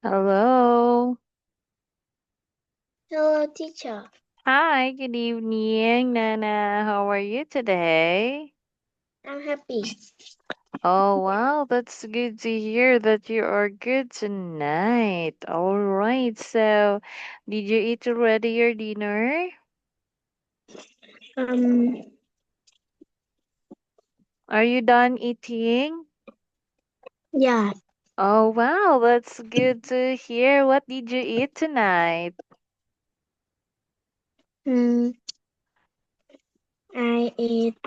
Hello. Hello, teacher. Hi, good evening, Nana. How are you today? I'm happy. Oh, wow, that's good to hear that you are good tonight. All right, so did you eat already your dinner? Um, Are you done eating? yeah. Oh, wow, that's good to hear. What did you eat tonight? Hmm. I ate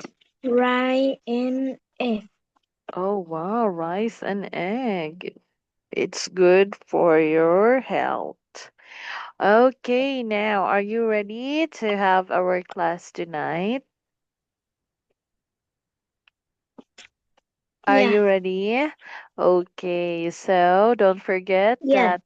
rice and egg. Oh, wow, rice and egg. It's good for your health. Okay, now are you ready to have our class tonight? Are Yeah. you ready? Okay, so don't forget Yeah. that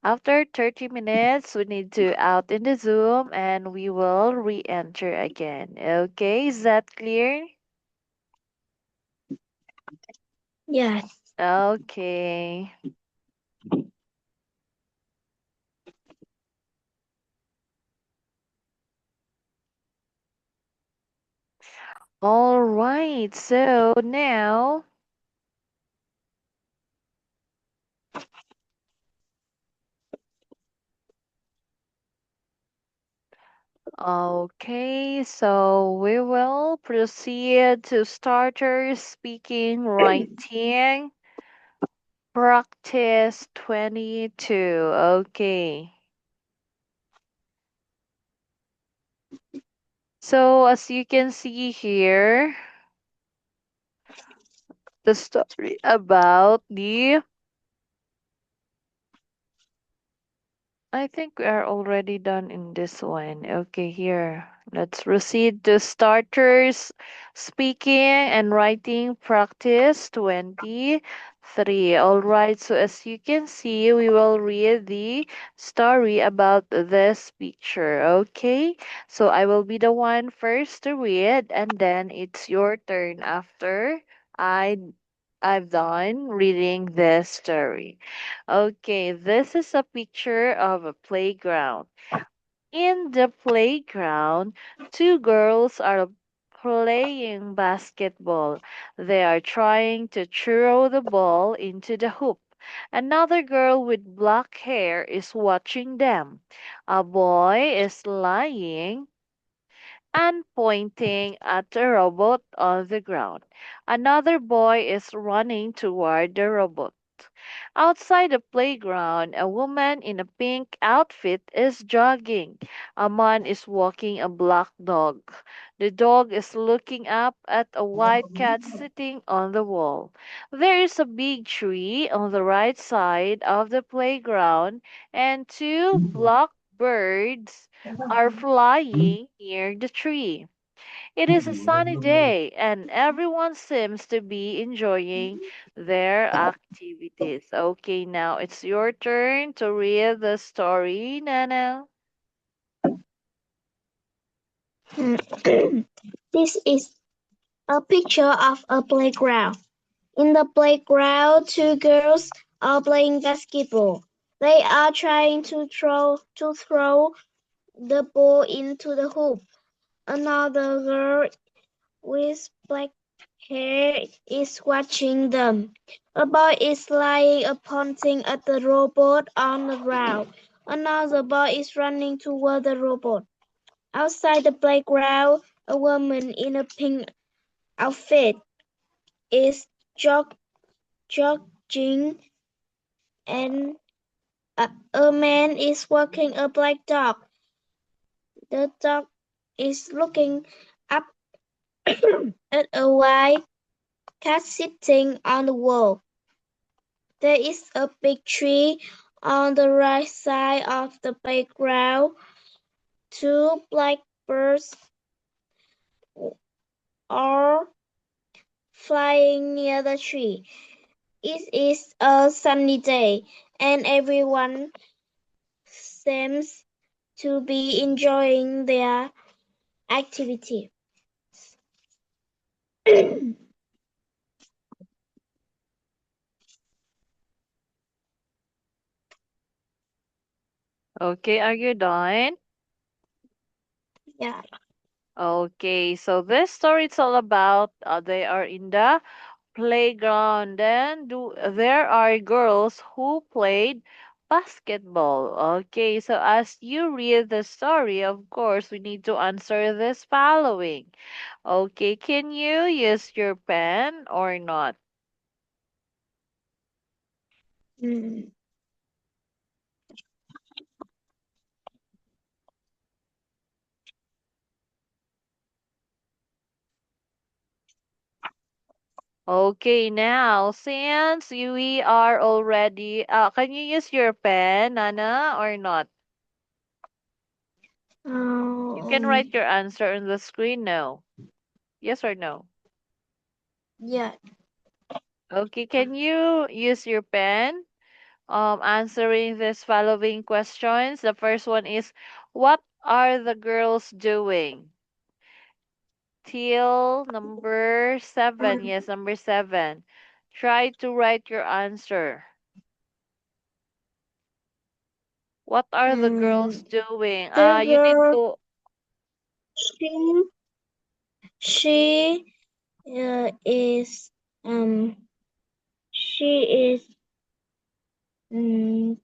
after 30 minutes, we need to out in the Zoom and we will re-enter again. Okay, is that clear? Yeah. Okay. All right, so now, okay, so we will proceed to starter speaking, writing. Practice 22. Okay. So as you can see here, the story about the I think we are already done in this one. Okay, here. Let's proceed to starters speaking and writing practice 23. All right, so as you can see, we will read the story about this picture. Okay, so I will be the one first to read, and then it's your turn after I I've done reading this story. Okay, this is a picture of a playground. In the playground, two girls are playing basketball. They are trying to throw the ball into the hoop. Another girl with black hair is watching them. A boy is lying and pointing at a robot on the ground. Another boy is running toward the robot. Outside the playground, a woman in a pink outfit is jogging. A man is walking a black dog. The dog is looking up at a white cat sitting on the wall. There is a big tree on the right side of the playground, and two black birds are flying near the tree. It is a sunny day, and everyone seems to be enjoying their activities. Okay, now it's your turn to read the story, Nana. This is a picture of a playground. In the playground, two girls are playing basketball. They are trying to throw the ball into the hoop. Another girl with black hair is watching them. A boy is lying pointing at the robot on the ground. Another boy is running toward the robot. Outside the playground, a woman in a pink outfit is jogging and a man is walking a black dog. The dog is looking up at a white cat sitting on the wall. There is a big tree on the right side of the playground. Two blackbirds are flying near the tree. It is a sunny day, and everyone seems to be enjoying their activity. Okay, are you done? Yeah. Okay, so this story is all about they are in the playground. Then there are girls who played basketball. Okay, so as you read the story, of course, we need to answer this following. Okay, can you use your pen or not? Mm, Okay, now since we are already, can you use your pen, Nana, or not? You can um, write your answer on the screen now. Yes or no? yeah. Okay, can you use your pen? Answering this following questions. The first one is, what are the girls doing? Till number seven. Um, Yes, number seven. Try to write your answer. What are the girls mm, doing? the You need girl, to. she, she is, um, she is, um,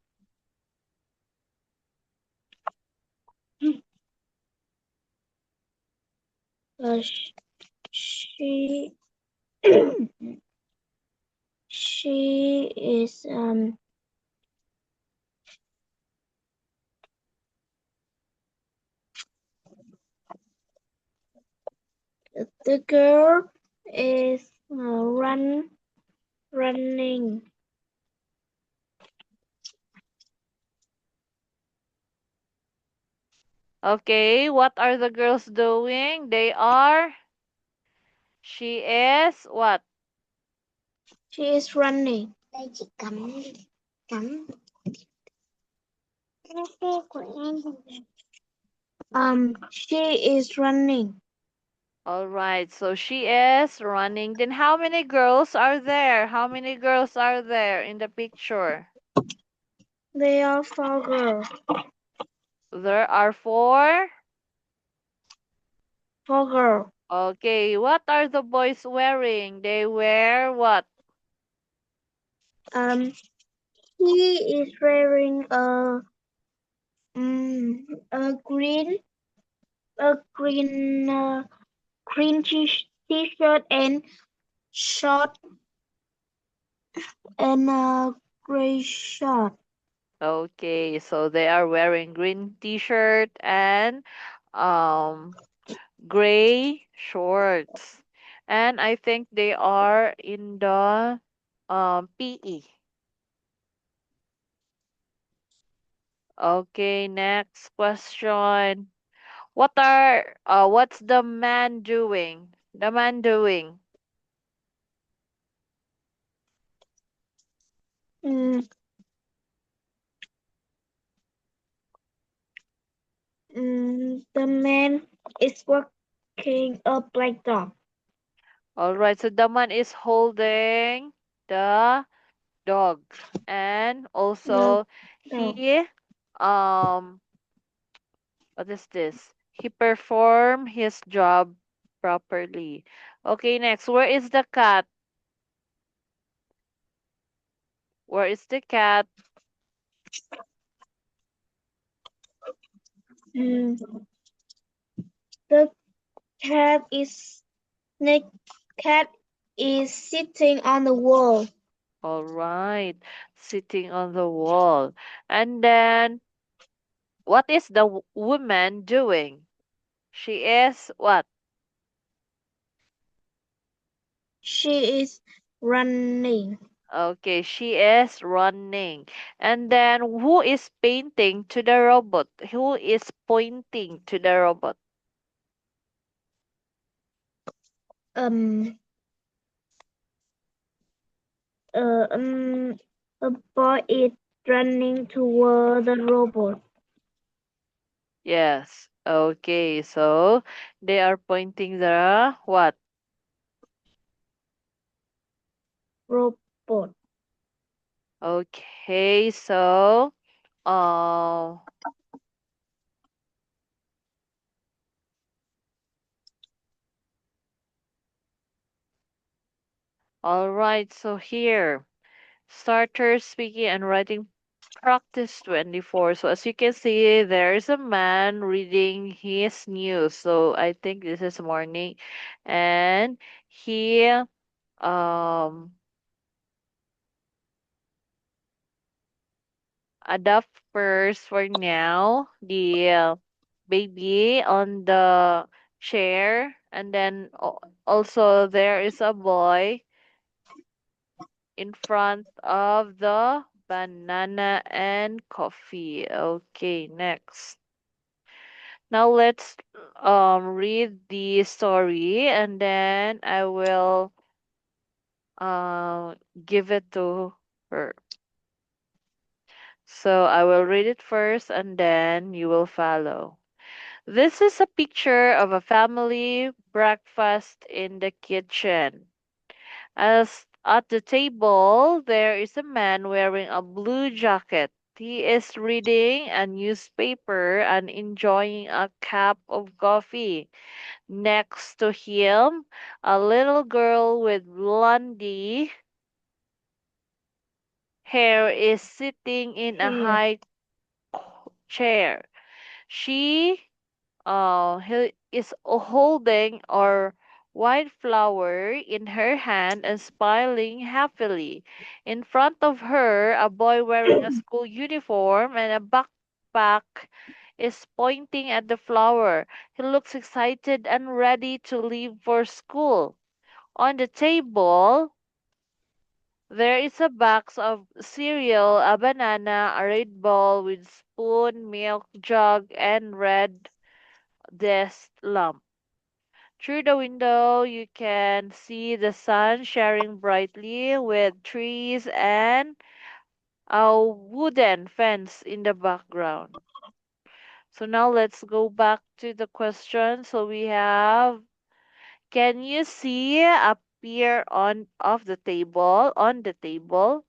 sh- she, she is, the girl is running. Okay, what are the girls doing? They are. She is what? She is running. Đây chị cắm cái xe của em. She is running. All right, so she is running. Then how many girls are there? How many girls are there in the picture? They are four girls. There are four. Four girls. Okay, what are the boys wearing? They wear what? Um, he is wearing um a green a green green t-shirt and short and a gray short. Okay, so they are wearing green t-shirt and um gray shorts. And I think they are in the PE. Okay, next question. What's the man doing? The man doing. Mm, the man is walking a black dog. All right, so the man is holding the dog. And The also dog. he um what is this? He performed his job properly. Okay, next. Where is the cat? Where is the cat? Mm, the cat is the cat is sitting on the wall. All right, sitting on the wall. And then what is the woman doing? She is what? She is running. Okay, she is running. And then who is painting to the robot? Who is pointing to the robot? Um, uh, um, a boy is running toward the robot. Yes. Okay, so they are pointing the what? Robot. Okay, so Uh, all right, so here, starter speaking and writing practice 24. So as you can see, there is a man reading his news. So I think this is morning, and he um adapt first for now the baby on the chair, and then also there is a boy in front of the banana and coffee. Okay, next. Now let's read the story, and then I will uh, give it to her. So I will read it first and then you will follow. This is a picture of a family breakfast in the kitchen. As at the table, there is a man wearing a blue jacket. He is reading a newspaper and enjoying a cup of coffee. Next to him, a little girl with blondie hair is sitting in a Here. high chair. She he is holding a white flower in her hand and smiling happily. In front of her, a boy wearing a school uniform and a backpack is pointing at the flower. He looks excited and ready to leave for school. On the table, there is a box of cereal, a banana, a red bowl with spoon, milk jug, and red desk lamp. Through the window, you can see the sun shining brightly with trees and a wooden fence in the background. So now let's go back to the question. So we have, can you see appear on the table?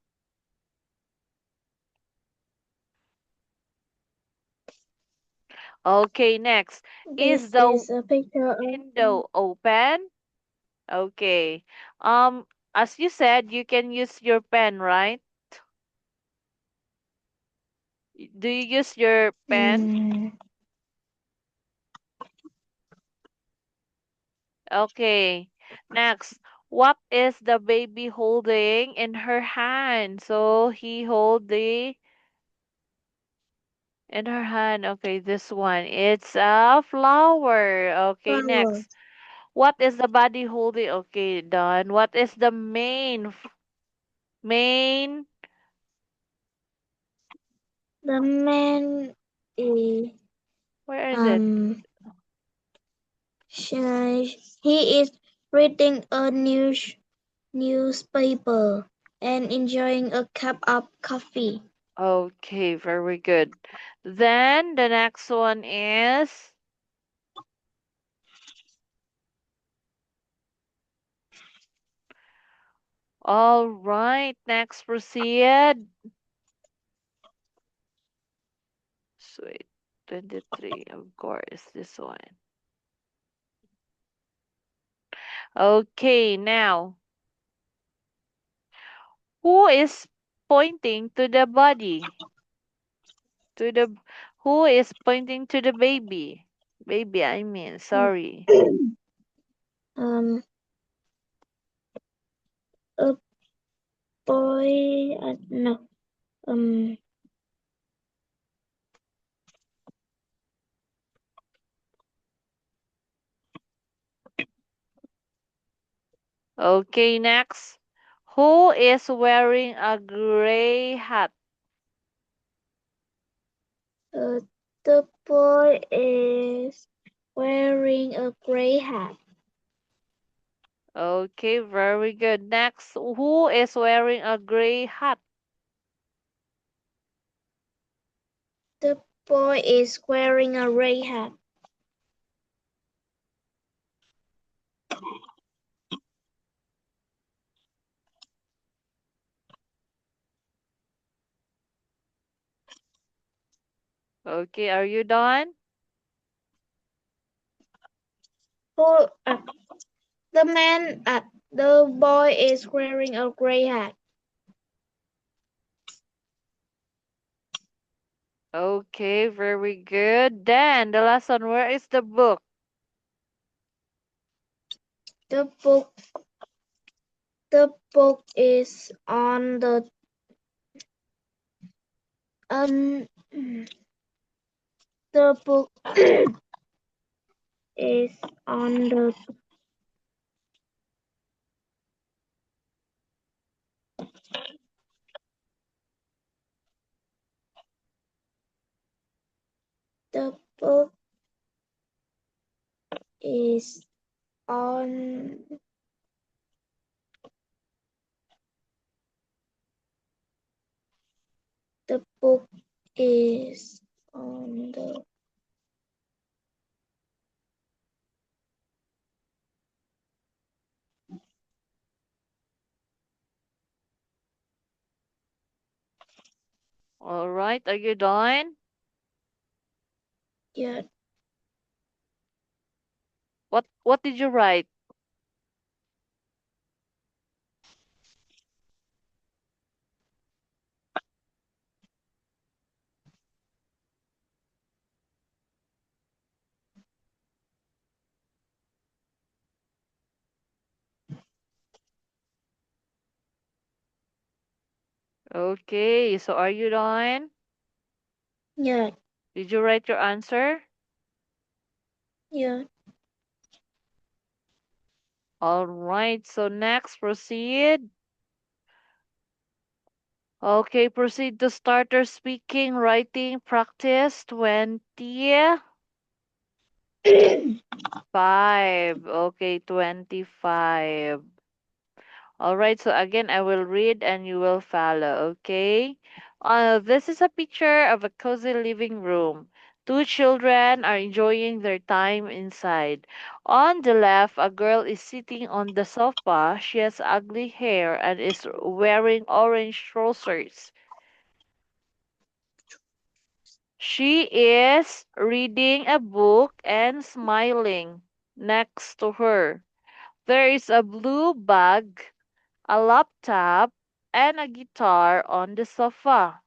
Okay, next. Is This the is a picture of window open? Okay. As you said, you can use your pen, right? Do you use your pen? mm, Okay. Next, what is the baby holding in her hand? So he hold the in her hand. Okay, this one. It's a flower. Okay, flower. next. What is the body holding? Okay, done. What is the main? The man is Where is it? um he is reading a newspaper and enjoying a cup of coffee. Okay, very good. Then the next one is all right. Next, proceed. Sweet. 23, of course, this one. Okay, now, who is pointing to the body? To the who is pointing to the baby? Baby, I mean, Mm. sorry. um a boy no um Okay, next. Who is wearing a gray hat? uh, the boy is wearing a gray hat. Okay, very good. Next, who is wearing a gray hat? The boy is wearing a gray hat. Okay, are you done? Who, the man, the boy is wearing a gray hat. Okay, very good. Then the last one, where is the book? The book, the book is on um, the book is on the book is on the book is on the All right, are you done? yeah. What did you write? Okay, so are you done? Yeah, Did you write your answer? yeah. All right, so next proceed. Okay, proceed to starter speaking, writing, practice 25. Okay, 25. All right, so again, I will read and you will follow, okay? This is a picture of a cozy living room. Two children are enjoying their time inside. On the left, a girl is sitting on the sofa. She has ugly hair and is wearing orange trousers. She is reading a book and smiling. Next to her, there is a blue bag, a laptop, and a guitar on the sofa.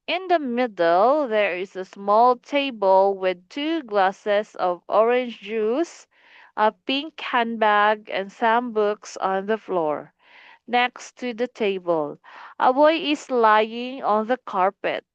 In the middle, there is a small table with two glasses of orange juice, a pink handbag, and some books on the floor. Next to the table, a boy is lying on the carpet.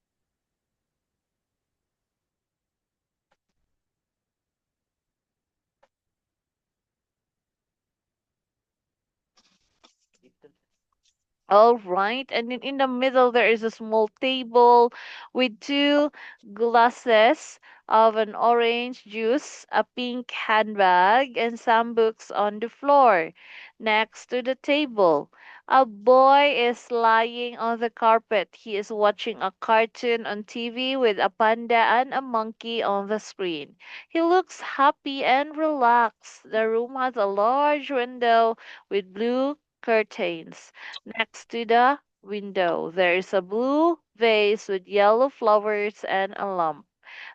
All right, and then in the middle there is a small table with two glasses of an orange juice, a pink handbag, and some books on the floor. Next to the table, a boy is lying on the carpet. He is watching a cartoon on TV with a panda and a monkey on the screen. He looks happy and relaxed. The room has a large window with blue curtains. Next to the window, there is a blue vase with yellow flowers and a lamp.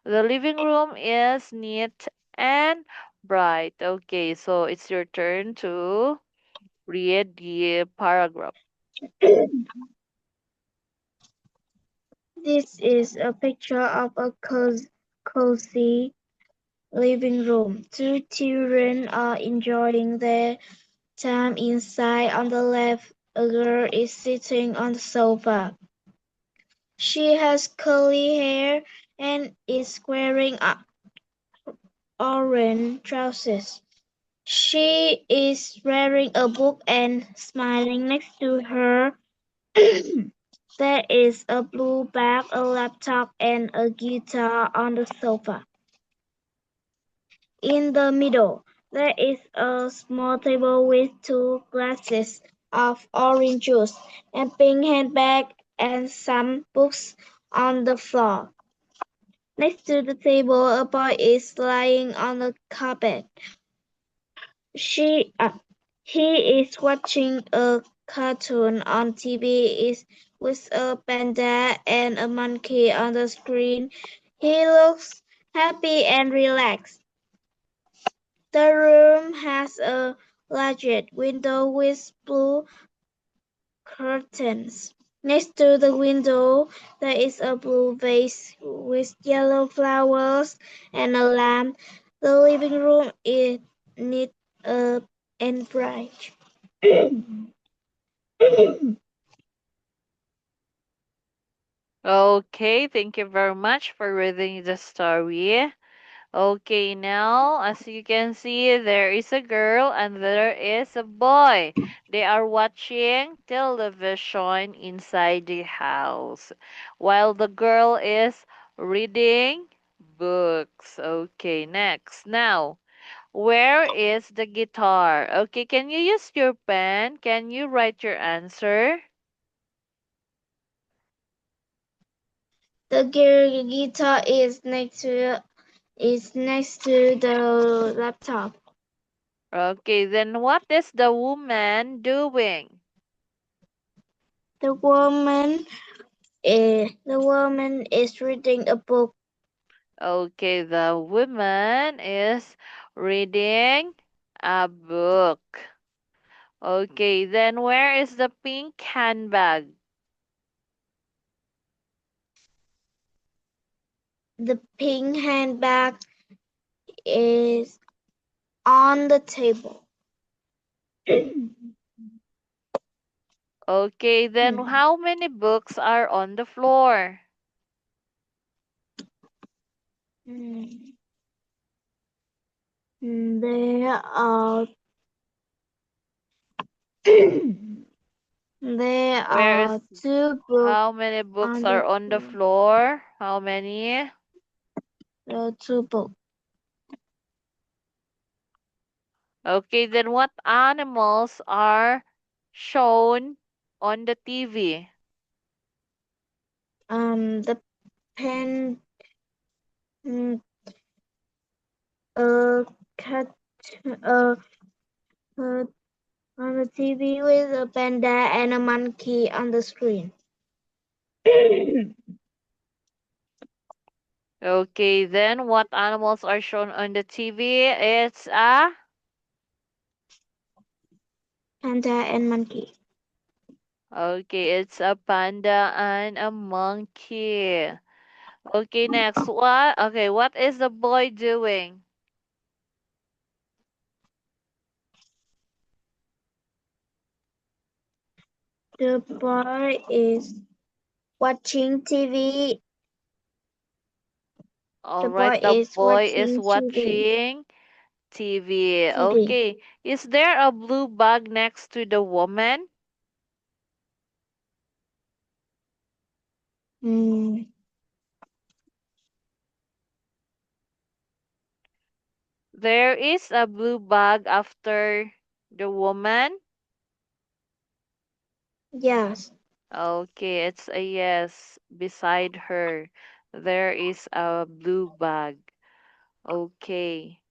The living room is neat and bright. Okay, so it's your turn to read the paragraph. This is a picture of a cozy living room. Two children are enjoying their time inside. On the left, a girl is sitting on the sofa. She has curly hair and is wearing orange trousers. She is wearing a book and smiling. Next to her, there is a blue bag, a laptop, and a guitar on the sofa. In the middle, there is a small table with two glasses of orange juice, a pink handbag, and some books on the floor. Next to the table, a boy is lying on the carpet. She, uh, he is watching a cartoon on TV is with a panda and a monkey on the screen. He looks happy and relaxed. The room has a large window with blue curtains. Next to the window, there is a blue vase with yellow flowers and a lamp. The living room is neat up and bright. Okay, thank you very much for reading the story. Okay, now as you can see, there is a girl and there is a boy. They are watching television inside the house while the girl is reading books. Okay, next. Now, where is the guitar? Okay, can you use your pen? Can you write your answer? The guitar is next to the laptop. Okay, then what is the woman doing? The woman is reading a book. Okay, the woman is reading a book. Okay, then where is the pink handbag? The pink handbag is on the table. Okay, then how many books are on the floor? Mm, There are there Where is are two books how many books on are the on the floor. floor? How many? There are two books. Okay, then what animals are shown on the TV? The pen, mm, a cat, uh, uh, on the TV with a panda and a monkey on the screen. Okay, then what animals are shown on the TV? It's a Panda and monkey. Okay, it's a panda and a monkey. Okay, next. What? Okay, what is the boy doing? The boy is watching TV. All The right, boy the is boy is watching TV. watching TV. TV. Okay, is there a blue bag next to the woman? Mm, There is a blue bag after the woman. yes. Okay, it's a yes. Beside her, there is a blue bag. Okay.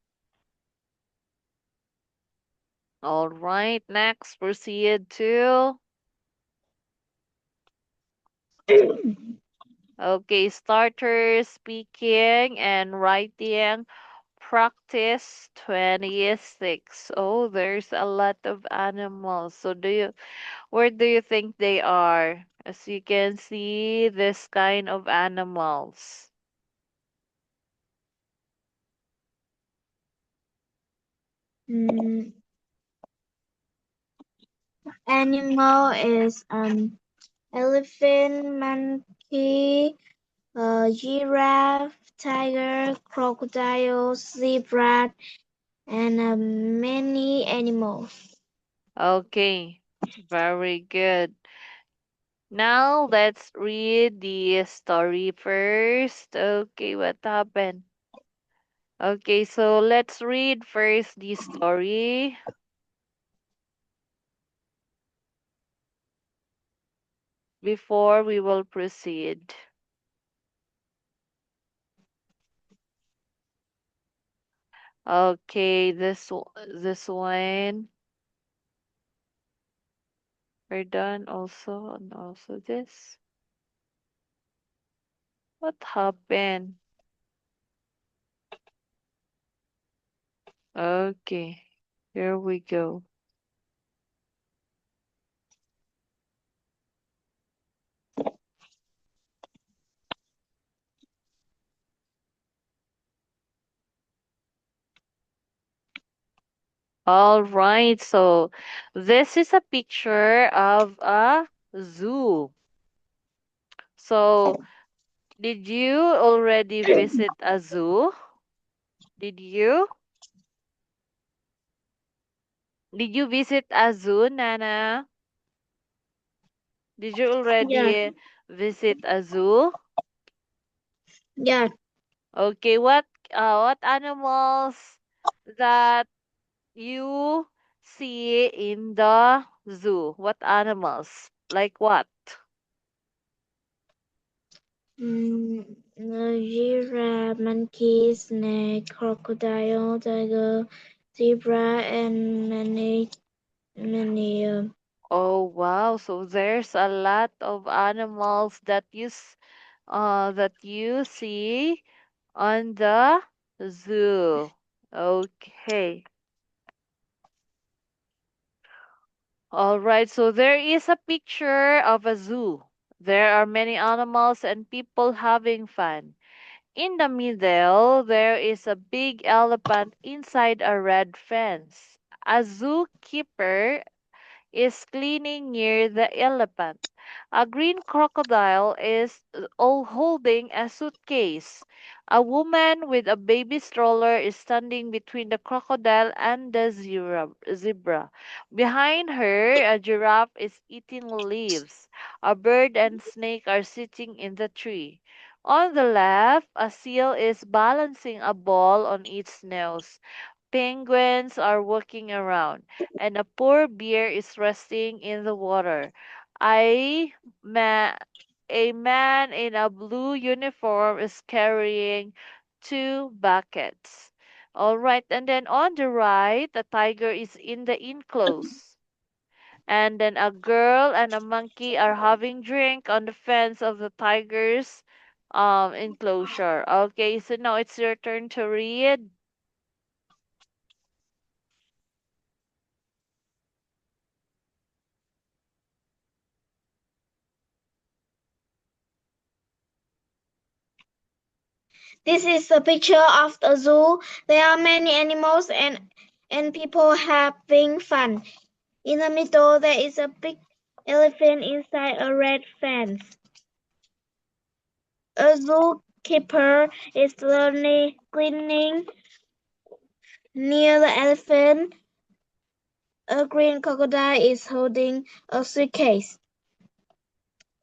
All right, next proceed to okay, starter speaking and writing practice 26. Oh, there's a lot of animals. So where do you think they are? As you can see, this kind of animals. Mm, Animal is elephant, monkey, giraffe, tiger, crocodile, zebra, and many animals. Okay, very good. Now let's read the story first. Okay, what happened? Okay, so let's read first the story before we will proceed. Okay, this one we're done also and also this. What happened? Okay, here we go. All right, so this is a picture of a zoo. So, did you already visit a zoo? Did you? Did you visit a zoo, Nana? Did you Yeah, already visit a zoo? yeah. Okay, what animals that you see in the zoo? What animals? Like what? Giraffe, monkey, snake, crocodile, tiger, zebra, and many. Oh wow, so there's a lot of animals that you see on the zoo. Okay. All right, so there is a picture of a zoo. There are many animals and people having fun. In the middle, there is a big elephant inside a red fence. A zookeeper is cleaning near the elephant. A green crocodile is all holding a suitcase. A woman with a baby stroller is standing between the crocodile and the zebra. Behind her, a giraffe is eating leaves. A bird and snake are sitting in the tree. On the left, a seal is balancing a ball on its nose. Penguins are walking around, and a poor bear is resting in the water. I ma- a man in a blue uniform is carrying two buckets. All right, and then on the right, a tiger is in the enclose. And then a girl and a monkey are having drink on the fence of the tiger's enclosure. Okay, so now it's your turn to read. This is a picture of a zoo. There are many animals and people having fun. In the middle, there is a big elephant inside a red fence. A zookeeper is slowly cleaning near the elephant. A green crocodile is holding a suitcase.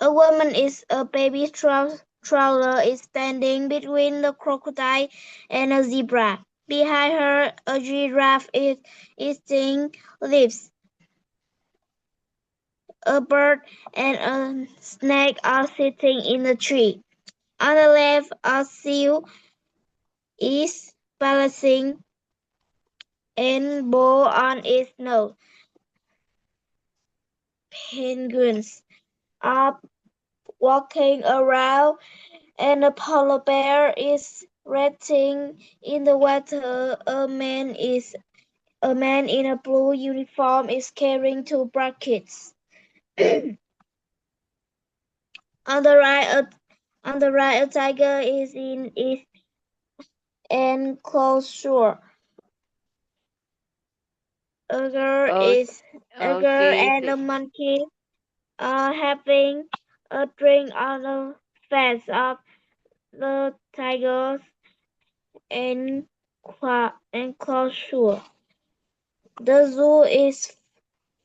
A woman is a baby stroller is standing between the crocodile and a zebra. Behind her, a giraffe is eating leaves. A bird and a snake are sitting in a tree. On the left, a seal is balancing a ball on its nose. Penguins are walking around, and a polar bear is resting in the water. A man in a blue uniform is carrying two buckets. On the right, a tiger is in its enclosure. A girl O- is a girl Okay, and a monkey are having a drink on the fence of the tiger's enclosure. The zoo is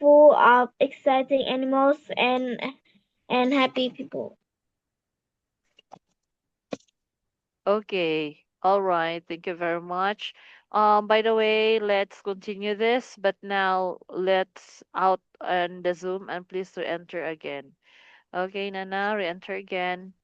full of exciting animals and happy people. okay. All right. Thank you very much. By the way, let's continue this, but now let's out on the Zoom and please to enter again. Okay, Nana, re-enter again.